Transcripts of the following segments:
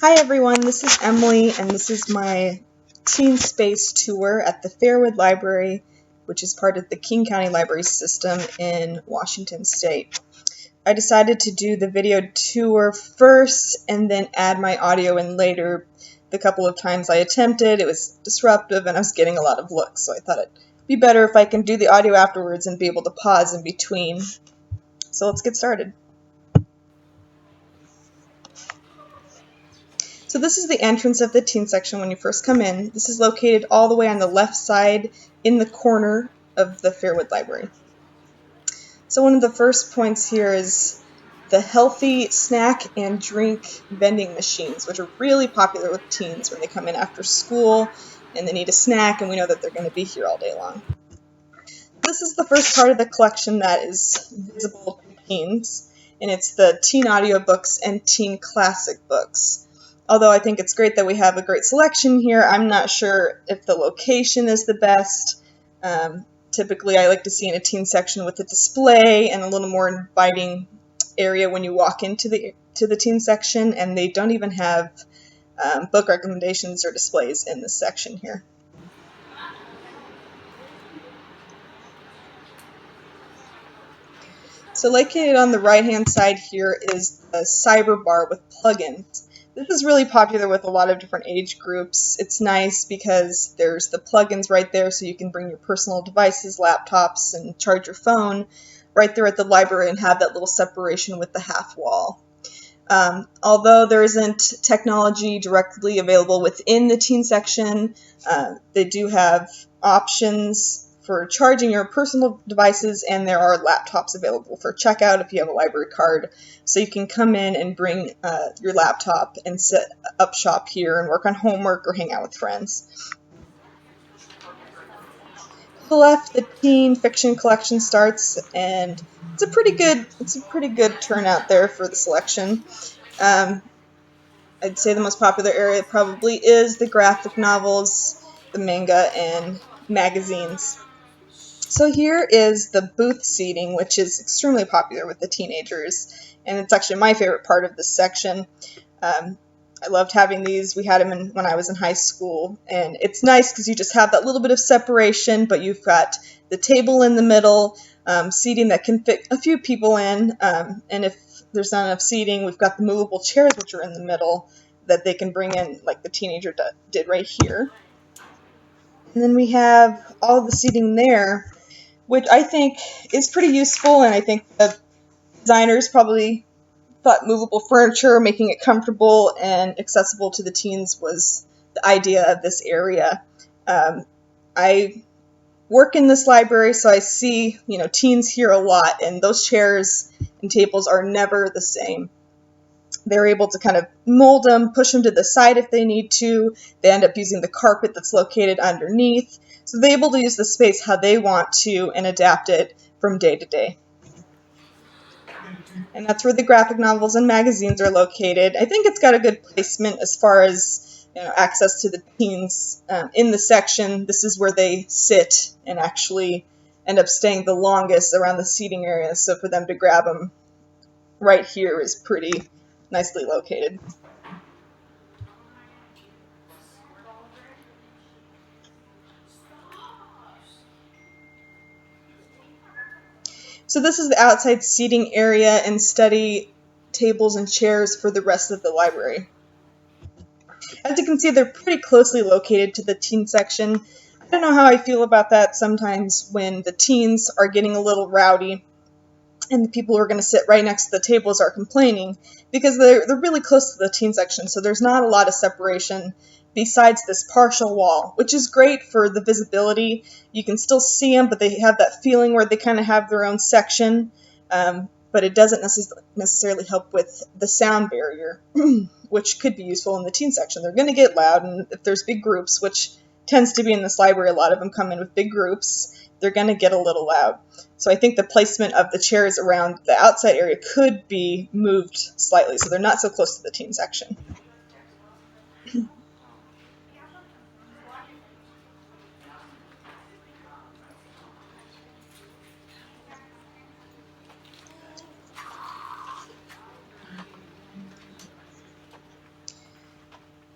Hi everyone, this is Emily and this is my teen space tour at the Fairwood Library, which is part of the King County Library System in Washington State. I decided to do the video tour first and then add my audio in later. The couple of times I attempted, it was disruptive and I was getting a lot of looks, so I thought it'd be better if I can do the audio afterwards and be able to pause in between. So let's get started. So this is the entrance of the teen section when you first come in. This is located all the way on the left side in the corner of the Fairwood Library. So one of the first points here is the healthy snack and drink vending machines, which are really popular with teens when they come in after school and they need a snack and we know that they're going to be here all day long. This is the first part of the collection that is visible to teens, and it's the teen audiobooks and teen classic books. Although I think it's great that we have a great selection here, I'm not sure if the location is the best. Typically, I like to see in a teen section with a display and a little more inviting area when you walk into the teen section, and they don't even have book recommendations or displays in this section here. So located on the right-hand side here is the cyber bar with plugins. This is really popular with a lot of different age groups. It's nice because there's the plugins right there so you can bring your personal devices, laptops, and charge your phone right there at the library and have that little separation with the half wall. Although there isn't technology directly available within the teen section, they do have options for charging your personal devices, and there are laptops available for checkout if you have a library card. So you can come in and bring your laptop and set up shop here and work on homework or hang out with friends. To the left, the teen fiction collection starts, and it's a pretty good turnout there for the selection. I'd say the most popular area probably is the graphic novels, the manga, and magazines. So here is the booth seating, which is extremely popular with the teenagers, and it's actually my favorite part of this section. I loved having these. We had them when I was in high school, and it's nice because you just have that little bit of separation, but you've got the table in the middle, seating that can fit a few people in, and if there's not enough seating, we've got the movable chairs which are in the middle that they can bring in like the teenager did right here. And then we have all of the seating there, which I think is pretty useful, and I think the designers probably thought movable furniture, making it comfortable and accessible to the teens, was the idea of this area. I work in this library, so I see teens here a lot, and those chairs and tables are never the same. They're able to kind of mold them, push them to the side if they need to. They end up using the carpet that's located underneath. So they're able to use the space how they want to and adapt it from day to day. And that's where the graphic novels and magazines are located. I think it's got a good placement as far as access to the teens in the section. This is where they sit and actually end up staying the longest around the seating area. So for them to grab them right here is pretty nicely located. So this is the outside seating area and study tables and chairs for the rest of the library. As you can see, they're pretty closely located to the teen section. I don't know how I feel about that sometimes when the teens are getting a little rowdy and the people who are going to sit right next to the tables are complaining, because they're really close to the teen section, so there's not a lot of separation besides this partial wall, which is great for the visibility. You can still see them, but they have that feeling where they kind of have their own section, but it doesn't necessarily help with the sound barrier, which could be useful in the teen section. They're going to get loud, and if there's big groups, which tends to be in this library, a lot of them come in with big groups, they're going to get a little loud. So I think the placement of the chairs around the outside area could be moved slightly so they're not so close to the teen section.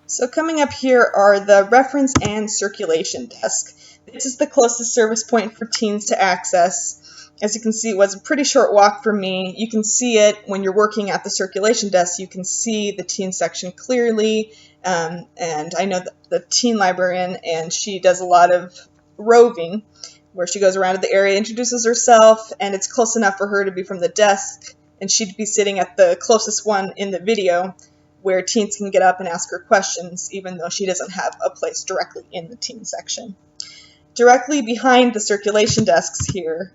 So coming up here are the reference and circulation desk. This is the closest service point for teens to access. As you can see, it was a pretty short walk for me. You can see it when you're working at the circulation desk. You can see the teen section clearly, and I know the teen librarian, and she does a lot of roving, where she goes around to the area, introduces herself, and it's close enough for her to be from the desk, and she'd be sitting at the closest one in the video, where teens can get up and ask her questions, even though she doesn't have a place directly in the teen section. Directly behind the circulation desks here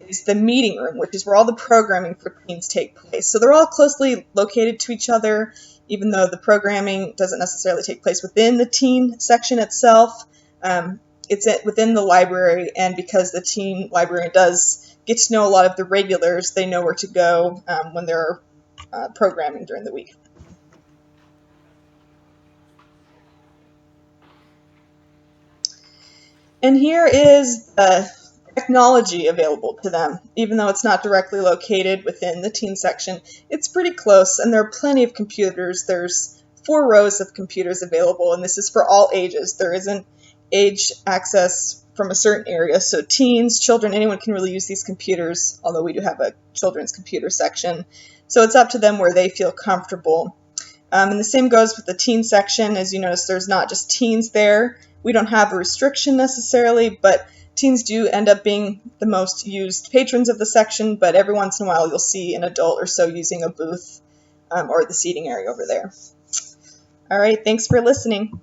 is the meeting room, which is where all the programming for teens take place. So they're all closely located to each other, even though the programming doesn't necessarily take place within the teen section itself. It's within the library, and because the teen librarian does get to know a lot of the regulars, they know where to go when they're programming during the week. And here is the technology available to them. Even though it's not directly located within the teen section, it's pretty close, and there are plenty of computers. There's 4 rows of computers available, and this is for all ages. There isn't age access from a certain area, so teens, children, anyone can really use these computers, although we do have a children's computer section. So it's up to them where they feel comfortable. And the same goes with the teen section. As you notice, there's not just teens there. We don't have a restriction necessarily, but teens do end up being the most used patrons of the section, but every once in a while you'll see an adult or so using a booth or the seating area over there. All right, thanks for listening.